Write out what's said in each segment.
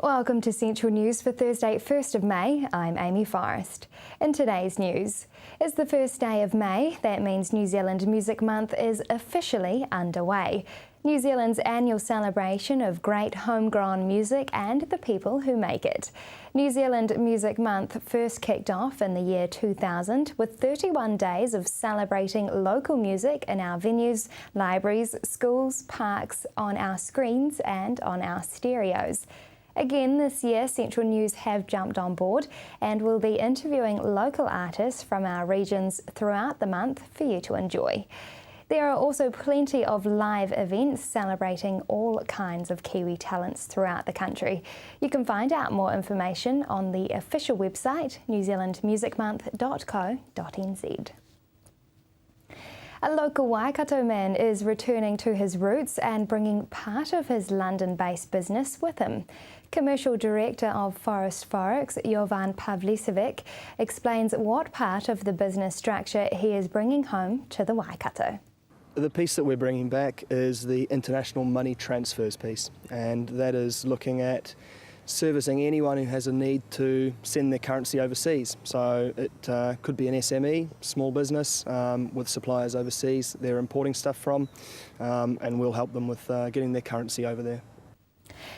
Welcome to Central News for Thursday, 1st of May. I'm Amy Forrest. In today's news, it's the first day of May. That means New Zealand Music Month is officially underway. New Zealand's annual celebration of great homegrown music and the people who make it. New Zealand Music Month first kicked off in the year 2000 with 31 days of celebrating local music in our venues, libraries, schools, parks, on our screens and on our stereos. Again this year, Central News have jumped on board and will be interviewing local artists from our regions throughout the month for you to enjoy. There are also plenty of live events celebrating all kinds of Kiwi talents throughout the country. You can find out more information on the official website, newzealandmusicmonth.co.nz. A local Waikato man is returning to his roots and bringing part of his London-based business with him. Commercial Director of Forest Forex, Jovan Pavlicevic, explains what part of the business structure he is bringing home to the Waikato. The piece that we're bringing back is the international money transfers piece, and that is looking at servicing anyone who has a need to send their currency overseas. So it could be an SME, small business with suppliers overseas they're importing stuff from, and we'll help them with getting their currency over there.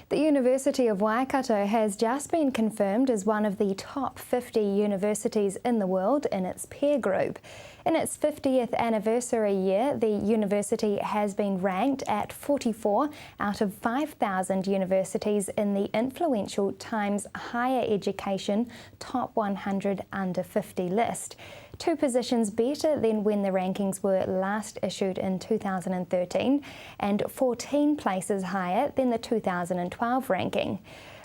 The University of Waikato has just been confirmed as one of the top 50 universities in the world in its peer group. In its 50th anniversary year, the university has been ranked at 44 out of 5,000 universities in the influential Times Higher Education Top 100 Under 50 list. 2 positions better than when the rankings were last issued in 2013 and 14 places higher than the 2012 ranking.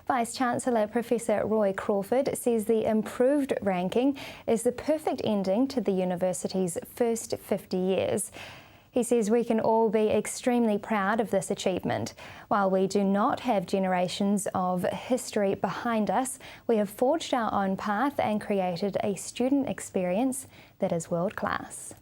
Vice-Chancellor Professor Roy Crawford says the improved ranking is the perfect ending to the university's first 50 years. He says we can all be extremely proud of this achievement. While we do not have generations of history behind us, we have forged our own path and created a student experience that is world-class.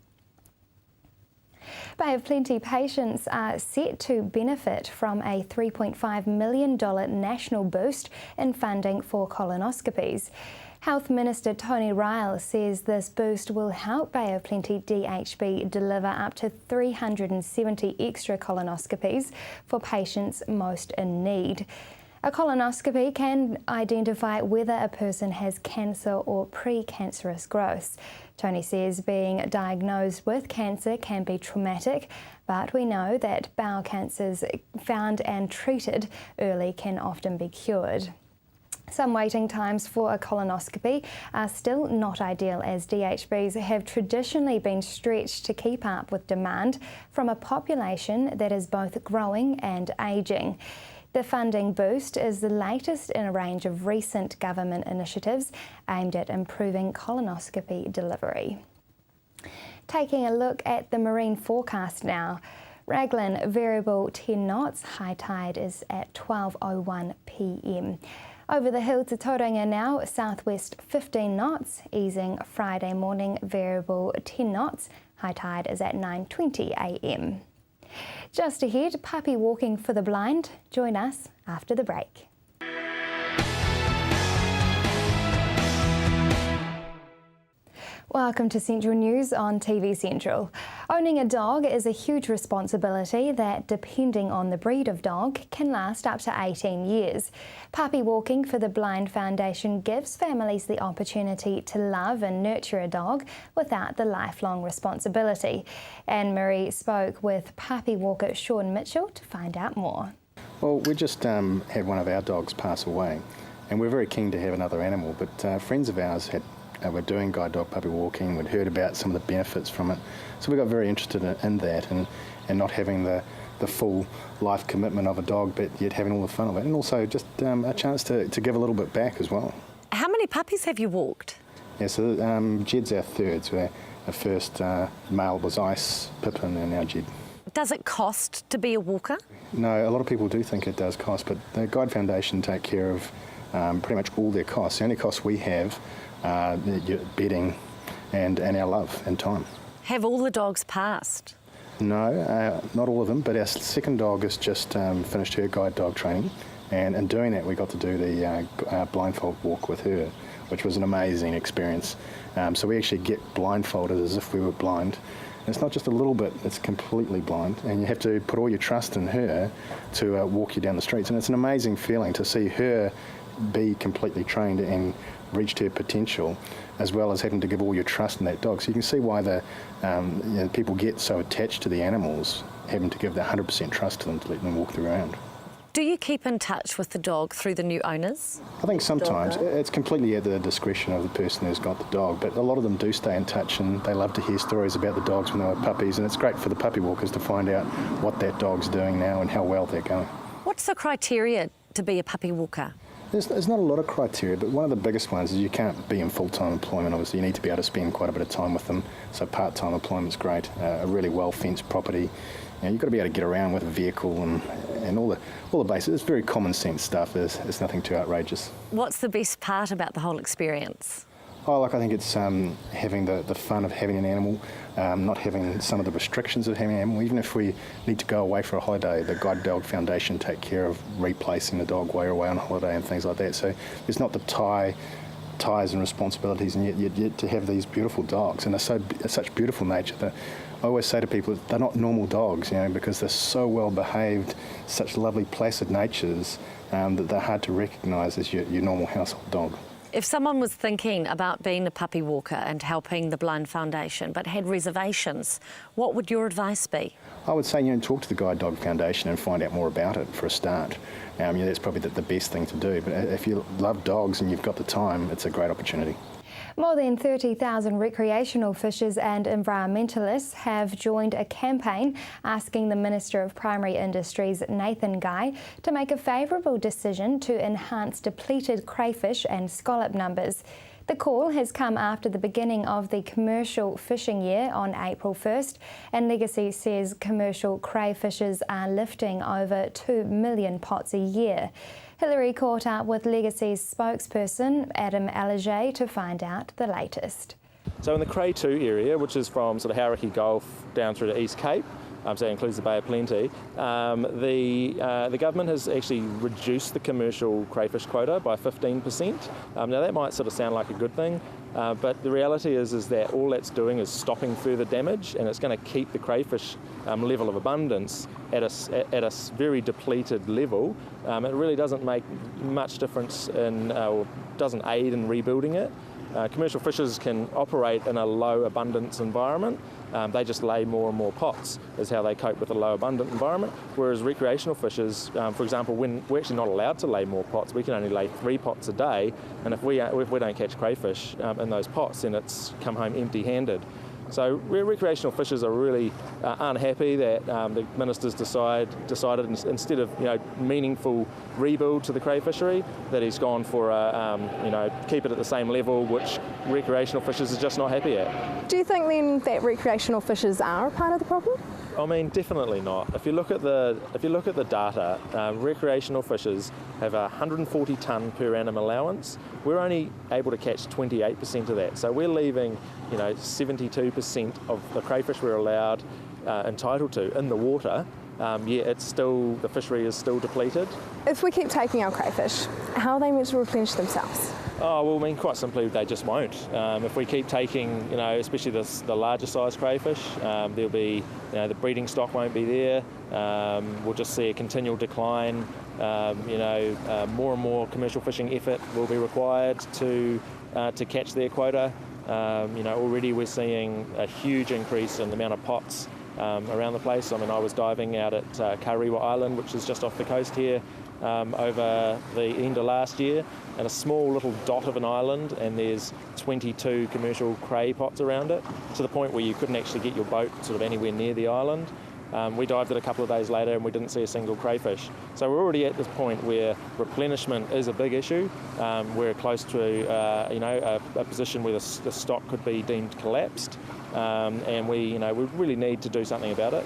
Bay of Plenty patients are set to benefit from a $3.5 million national boost in funding for colonoscopies. Health Minister Tony Ryall says this boost will help Bay of Plenty DHB deliver up to 370 extra colonoscopies for patients most in need. A colonoscopy can identify whether a person has cancer or precancerous growths. Tony says being diagnosed with cancer can be traumatic, but we know that bowel cancers found and treated early can often be cured. Some waiting times for a colonoscopy are still not ideal, as DHBs have traditionally been stretched to keep up with demand from a population that is both growing and ageing. The funding boost is the latest in a range of recent government initiatives aimed at improving colonoscopy delivery. Taking a look at the marine forecast now. Raglan variable 10 knots, high tide is at 12:01 p.m. Over the hill to Tauranga now, southwest 15 knots, easing Friday morning variable 10 knots, high tide is at 9:20 a.m. Just ahead, puppy walking for the blind. Join us after the break. Welcome to Central News on TV Central. Owning a dog is a huge responsibility that, depending on the breed of dog, can last up to 18 years. Puppy Walking for the Blind Foundation gives families the opportunity to love and nurture a dog without the lifelong responsibility. Anne-Marie spoke with puppy walker Sean Mitchell to find out more. Well, we just had one of our dogs pass away, and we're very keen to have another animal, but friends of ours were doing guide dog puppy walking. We'd heard about some of the benefits from it, so we got very interested in that and not having the full life commitment of a dog, but yet having all the fun of it, and also just a chance to give a little bit back as well. How many puppies have you walked? Yeah, so Jed's our third, so our first male was Ice, Pippin, and now Jed. Does it cost to be a walker? No, a lot of people do think it does cost, but the Guide Foundation take care of pretty much all their costs. The only costs we have bedding and our love and time. Have all the dogs passed? No, not all of them, but our second dog has just finished her guide dog training, And in doing that, we got to do the blindfold walk with her, which was an amazing experience. So we actually get blindfolded as if we were blind. And it's not just a little bit, it's completely blind. And you have to put all your trust in her to walk you down the streets. And it's an amazing feeling to see her be completely trained and reached her potential, as well as having to give all your trust in that dog. So you can see why people get so attached to the animals, having to give the 100% trust to them to let them walk around. Do you keep in touch with the dog through the new owners? I think sometimes it's completely at the discretion of the person who's got the dog, but a lot of them do stay in touch, and they love to hear stories about the dogs when they were puppies, and it's great for the puppy walkers to find out what that dog's doing now and how well they're going. What's the criteria to be a puppy walker? There's not a lot of criteria, but one of the biggest ones is you can't be in full-time employment. Obviously, you need to be able to spend quite a bit of time with them, so part-time employment's great. A really well-fenced property. You've got to be able to get around with a vehicle and all the basics. It's very common sense stuff. It's nothing too outrageous. What's the best part about the whole experience? Oh, I think it's having the fun of having an animal, not having some of the restrictions of having an animal. Even if we need to go away for a holiday, the Guide Dog Foundation take care of replacing the dog while you're away on holiday and things like that. So there's not the ties and responsibilities, and yet to have these beautiful dogs, and they're such beautiful nature that I always say to people they're not normal dogs, because they're so well behaved, such lovely placid natures that they're hard to recognise as your normal household dog. If someone was thinking about being a puppy walker and helping the Blind Foundation but had reservations, what would your advice be? I would say, talk to the Guide Dog Foundation and find out more about it for a start. That's probably the best thing to do. But if you love dogs and you've got the time, it's a great opportunity. More than 30,000 recreational fishers and environmentalists have joined a campaign asking the Minister of Primary Industries, Nathan Guy, to make a favourable decision to enhance depleted crayfish and scallop numbers. The call has come after the beginning of the commercial fishing year on April 1st, and Legacy says commercial crayfishers are lifting over 2 million pots a year. Hillary caught up with Legacy's spokesperson, Adam Allerget, to find out the latest. So in the Cray 2 area, which is from sort of Hauraki Gulf down through to East Cape, so that includes the Bay of Plenty, the government has actually reduced the commercial crayfish quota by 15%. Now that might sort of sound like a good thing, but the reality is that all that's doing is stopping further damage, and it's going to keep the crayfish level of abundance at a very depleted level. It really doesn't make much difference or doesn't aid in rebuilding it. Commercial fishers can operate in a low abundance environment. They just lay more and more pots is how they cope with a low abundant environment, whereas recreational fishers, for example, when we're actually not allowed to lay more pots, we can only lay 3 pots a day, and if we don't catch crayfish in those pots, then it's come home empty-handed. So recreational fishers are really unhappy that the ministers decided instead of meaningful rebuild to the cray fishery, that he's gone for keep it at the same level, which recreational fishers are just not happy at. Do you think then that recreational fishers are a part of the problem? I mean, definitely not. If you look at the data, recreational fishers have a 140 tonne per annum allowance. We're only able to catch 28% of that. So we're leaving, 72% of the crayfish we're allowed entitled to in the water. The fishery is still depleted. If we keep taking our crayfish, how are they meant to replenish themselves? Oh, well, I mean, quite simply, they just won't. If we keep taking, especially the larger size crayfish, there'll be, the breeding stock won't be there. We'll just see a continual decline. More and more commercial fishing effort will be required to catch their quota. Already we're seeing a huge increase in the amount of pots around the place. I mean, I was diving out at Karewa Island, which is just off the coast here, over the end of last year, and a small little dot of an island, and there's 22 commercial cray pots around it, to the point where you couldn't actually get your boat sort of anywhere near the island. We dived it a couple of days later and we didn't see a single crayfish. So we're already at this point where replenishment is a big issue. We're close to a position where the stock could be deemed collapsed, and we really need to do something about it.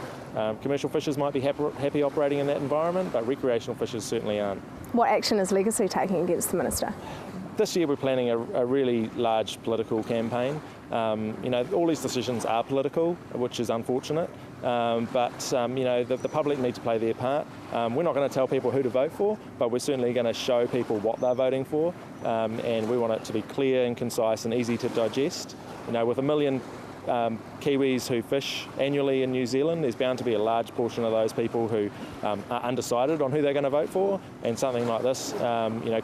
Commercial fishers might be happy operating in that environment, but recreational fishers certainly aren't. What action is Legacy taking against the Minister? This year we're planning a really large political campaign. All these decisions are political, which is unfortunate. The public need to play their part. We're not going to tell people who to vote for, but we're certainly going to show people what they're voting for, and we want it to be clear and concise and easy to digest. With 1 million Kiwis who fish annually in New Zealand, there's bound to be a large portion of those people who are undecided on who they're going to vote for, and something like this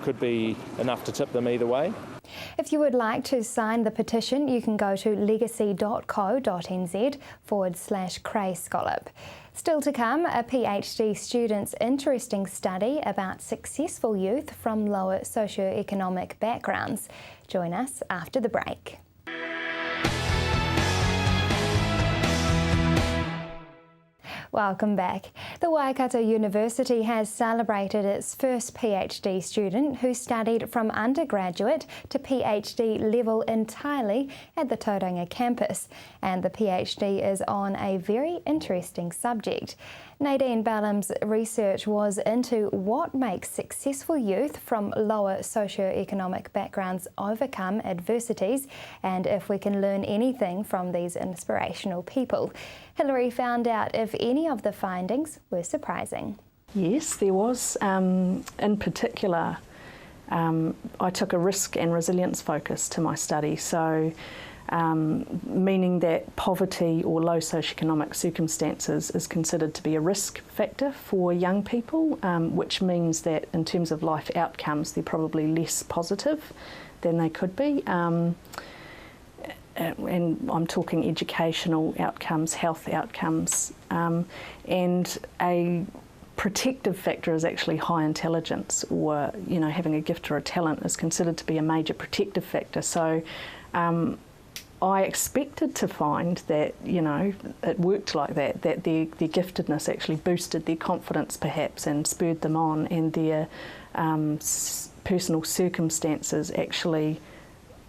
could be enough to tip them either way. If you would like to sign the petition, you can go to legacy.co.nz/Cray Scallop. Still to come, a PhD student's interesting study about successful youth from lower socioeconomic backgrounds. Join us after the break. Welcome back. The Waikato University has celebrated its first PhD student who studied from undergraduate to PhD level entirely at the Tauranga campus, and the PhD is on a very interesting subject. Nadine Ballum's research was into what makes successful youth from lower socioeconomic backgrounds overcome adversities, and if we can learn anything from these inspirational people. Hilary found out if any of the findings were surprising. Yes, there was. In particular, I took a risk and resilience focus to my study, so meaning that poverty or low socioeconomic circumstances is considered to be a risk factor for young people, which means that in terms of life outcomes, they're probably less positive than they could be. And I'm talking educational outcomes, health outcomes, and a protective factor is actually high intelligence, or having a gift or a talent is considered to be a major protective factor. So I expected to find that it worked like that their giftedness actually boosted their confidence perhaps and spurred them on, and their personal circumstances actually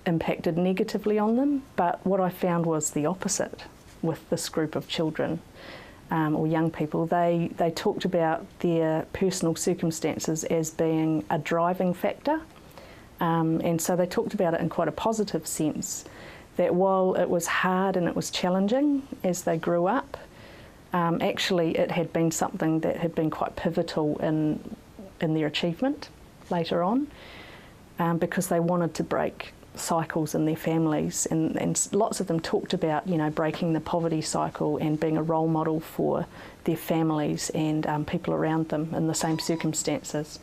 impacted negatively on them. But what I found was the opposite with this group of children or young people. They talked about their personal circumstances as being a driving factor, and so they talked about it in quite a positive sense, that while it was hard and it was challenging as they grew up, actually it had been something that had been quite pivotal in their achievement later on, because they wanted to break cycles in their families, and lots of them talked about breaking the poverty cycle and being a role model for their families and people around them in the same circumstances.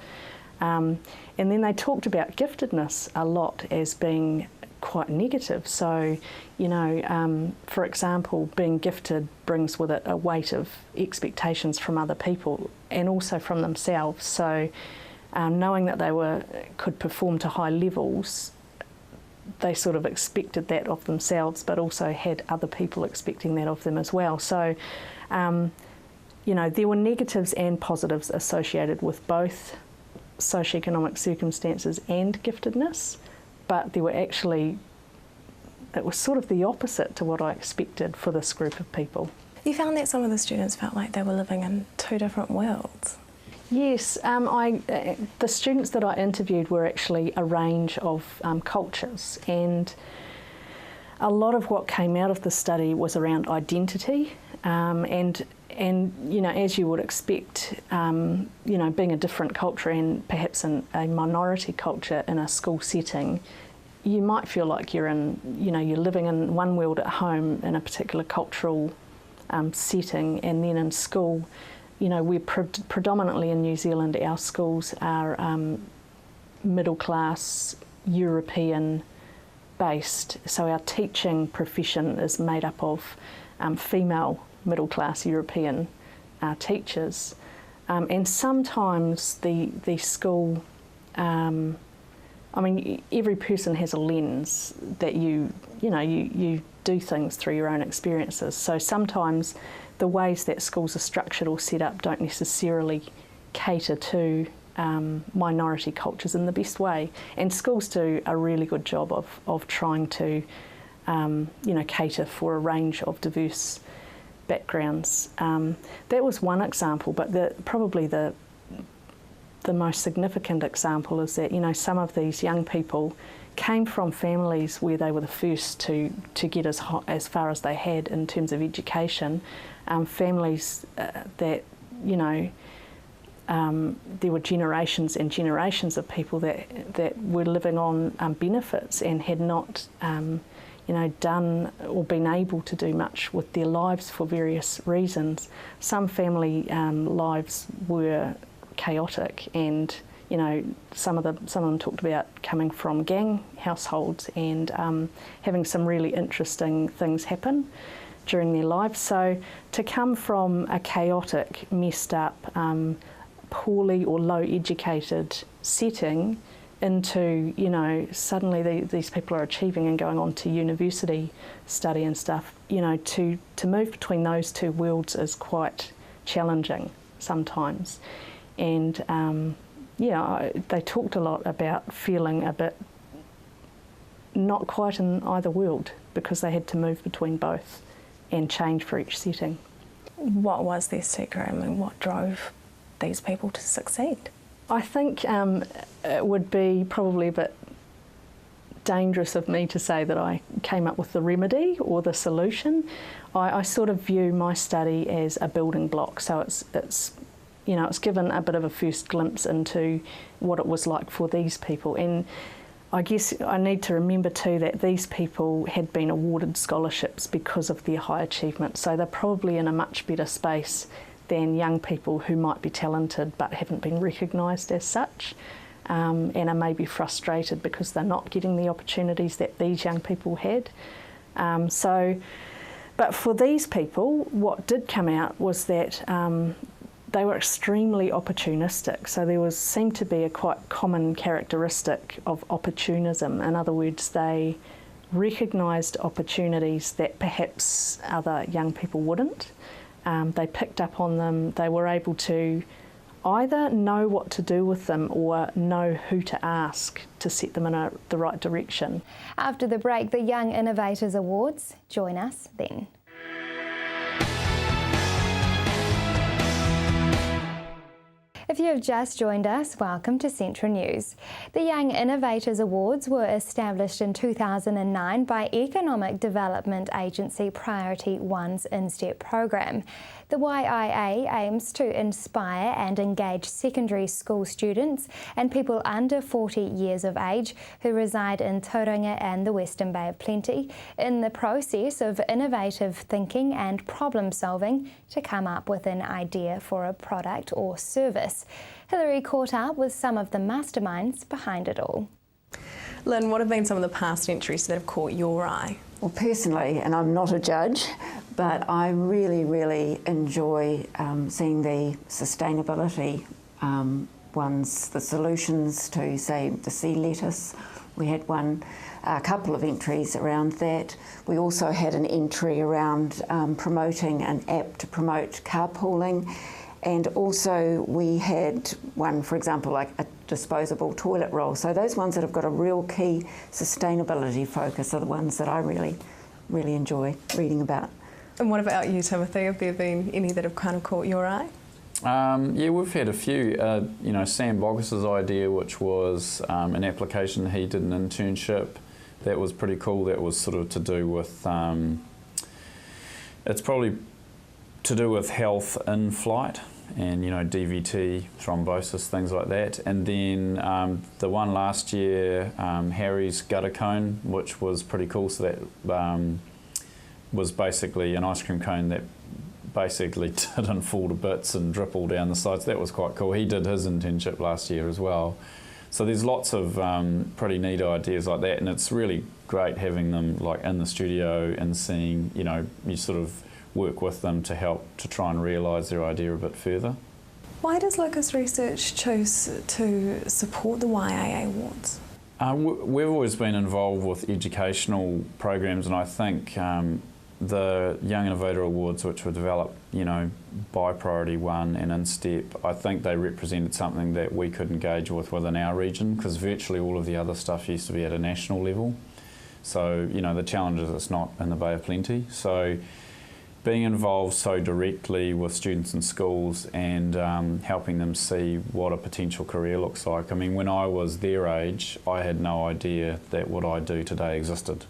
And then they talked about giftedness a lot as being quite negative. So, for example, being gifted brings with it a weight of expectations from other people and also from themselves. So knowing that they could perform to high levels, they sort of expected that of themselves, but also had other people expecting that of them as well. So, there were negatives and positives associated with both socioeconomic circumstances and giftedness, but it was sort of the opposite to what I expected for this group of people. You found that some of the students felt like they were living in two different worlds. Yes, the students that I interviewed were actually a range of cultures, and a lot of what came out of the study was around identity, and as you would expect, being a different culture and perhaps a minority culture in a school setting, you might feel like you're living in one world at home in a particular cultural setting, and then in school, we're predominantly in New Zealand, our schools are middle class, European based, so our teaching profession is made up of female middle class European teachers, and sometimes the school, every person has a lens that you do things through your own experiences, so sometimes the ways that schools are structured or set up don't necessarily cater to minority cultures in the best way, and schools do a really good job of trying to cater for a range of diverse backgrounds. That was one example, but probably the most significant example is that some of these young people came from families where they were the first to get as far as they had in terms of education, families that, you know, there were generations and generations of people that were living on benefits and had not, you know, done or been able to do much with their lives for various reasons. Some family lives were chaotic, and you know, some of them talked about coming from gang households and having some really interesting things happen during their lives. So to come from a chaotic, messed up, poorly or low educated setting into, you know, suddenly these people are achieving and going on to university study and stuff, you know, to move between those two worlds is quite challenging sometimes. And yeah, they talked a lot about feeling a bit not quite in either world because they had to move between both and change for each setting. What was their secret? I mean, what drove these people to succeed? I think it would be probably a bit dangerous of me to say that I came up with the remedy or the solution. I sort of view my study as a building block, so it's you know, it's given a bit of a first glimpse into what it was like for these people. And I guess I need to remember too that these people had been awarded scholarships because of their high achievement, so they're probably in a much better space than young people who might be talented but haven't been recognised as such, and are maybe frustrated because they're not getting the opportunities that these young people had. But for these people, what did come out was that they were extremely opportunistic. So there seemed to be a quite common characteristic of opportunism. In other words, they recognised opportunities that perhaps other young people wouldn't. They picked up on them. They were able to either know what to do with them or know who to ask to set them in the right direction. After the break, the Young Innovators Awards. Join us then. If you have just joined us, welcome to Central News. The Young Innovators Awards were established in 2009 by Economic Development Agency Priority One's InStep program. The YIA aims to inspire and engage secondary school students and people under 40 years of age who reside in Tauranga and the Western Bay of Plenty in the process of innovative thinking and problem solving to come up with an idea for a product or service. Hilary caught up with some of the masterminds behind it all. Lynn, what have been some of the past entries that have caught your eye? Well, personally, and I'm not a judge, but I really, really enjoy seeing the sustainability ones, the solutions to, say, the sea lettuce. We had a couple of entries around that. We also had an entry around promoting an app to promote carpooling. And also we had one, for example, like a disposable toilet roll. So those ones that have got a real key sustainability focus are the ones that I really, really enjoy reading about. And what about you, Timothy? Have there been any that have kind of caught your eye? Yeah, we've had a few. You know, Sam Bogus's idea, which was an application he did an internship. That was pretty cool. That was sort of to do with, it's probably to do with health in flight and, you know, DVT, thrombosis, things like that. And then the one last year, Harry's gutter cone, which was pretty cool. So that was basically an ice cream cone that basically didn't fall to bits and drip all down the sides. That was quite cool. He did his internship last year as well. So there's lots of pretty neat ideas like that, and it's really great having them like in the studio and seeing, you know, you sort of work with them to help to try and realise their idea a bit further. Why does Locus Research choose to support the YIA Awards? We've always been involved with educational programs, and I think the Young Innovator Awards, which were developed, you know, by Priority One and InStep, I think they represented something that we could engage with within our region, because virtually all of the other stuff used to be at a national level. So, you know, the challenge is it's not in the Bay of Plenty. So being involved so directly with students in schools and helping them see what a potential career looks like. I mean, when I was their age, I had no idea that what I do today existed.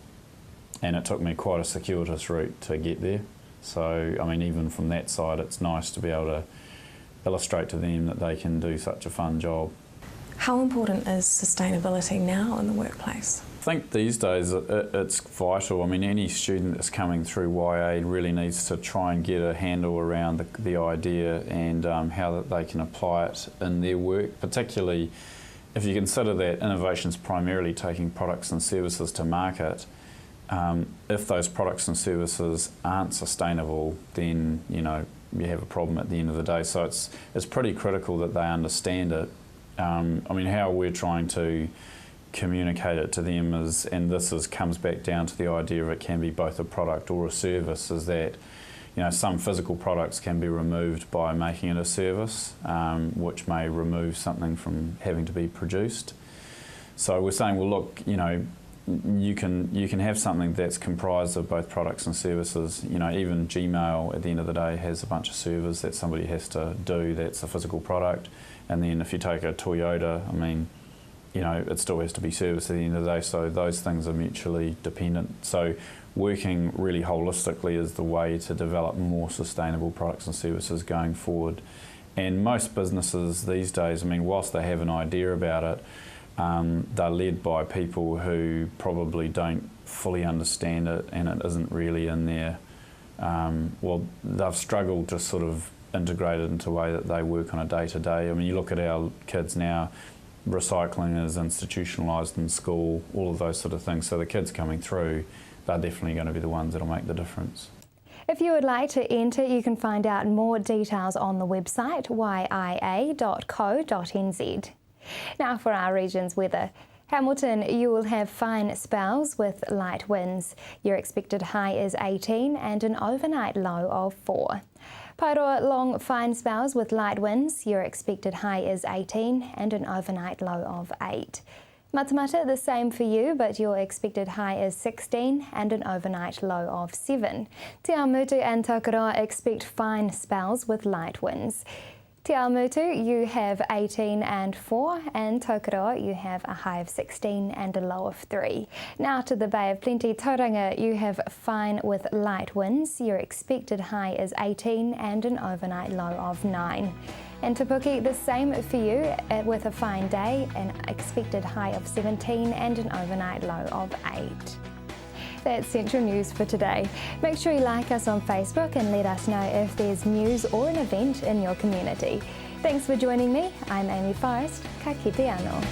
And it took me quite a circuitous route to get there. So, I mean, even from that side, it's nice to be able to illustrate to them that they can do such a fun job. How important is sustainability now in the workplace? I think these days it's vital. I mean, any student that's coming through YA really needs to try and get a handle around the idea and how that they can apply it in their work, particularly if you consider that innovation's primarily taking products and services to market. If those products and services aren't sustainable, then you have a problem at the end of the day. So it's pretty critical that they understand it. I mean, how we're trying to communicate it to them comes back down to the idea of it can be both a product or a service, is that some physical products can be removed by making it a service, which may remove something from having to be produced. So we're saying, well, look, you can have something that's comprised of both products and services. Even Gmail at the end of the day has a bunch of servers that somebody has to do. That's a physical product. And then if you take a Toyota, I mean, it still has to be serviced at the end of the day. So those things are mutually dependent. So working really holistically is the way to develop more sustainable products and services going forward. And most businesses these days, I mean, whilst they have an idea about it, they're led by people who probably don't fully understand it, and it isn't really in their, they've struggled to sort of integrate it into the way that they work on a day-to-day. I mean, you look at our kids now, recycling is institutionalised in school, all of those sort of things. So the kids coming through, they're definitely going to be the ones that'll make the difference. If you would like to enter, you can find out more details on the website yia.co.nz. Now for our region's weather. Hamilton, you will have fine spells with light winds. Your expected high is 18 and an overnight low of 4. Paeroa, long fine spells with light winds. Your expected high is 18 and an overnight low of 8. Matamata, the same for you, but your expected high is 16 and an overnight low of 7. Te Awamutu and Tokoroa expect fine spells with light winds. Te Awamutu, you have 18 and 4, and Tokoroa, you have a high of 16 and a low of 3. Now to the Bay of Plenty, Tauranga, you have fine with light winds. Your expected high is 18 and an overnight low of 9. And Te Puke, the same for you, with a fine day, an expected high of 17 and an overnight low of 8. That's Central News for today. Make sure you like us on Facebook and let us know if there's news or an event in your community. Thanks for joining me. I'm Amy Forrest. Ka kite anō.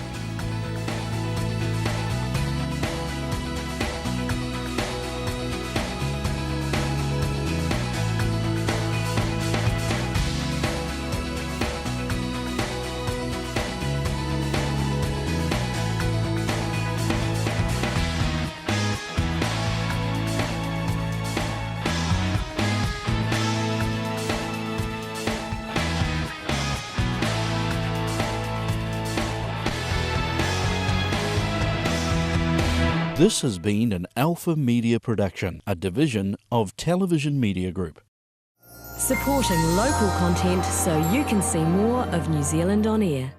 This has been an Alpha Media production, a division of Television Media Group. Supporting local content so you can see more of New Zealand on air.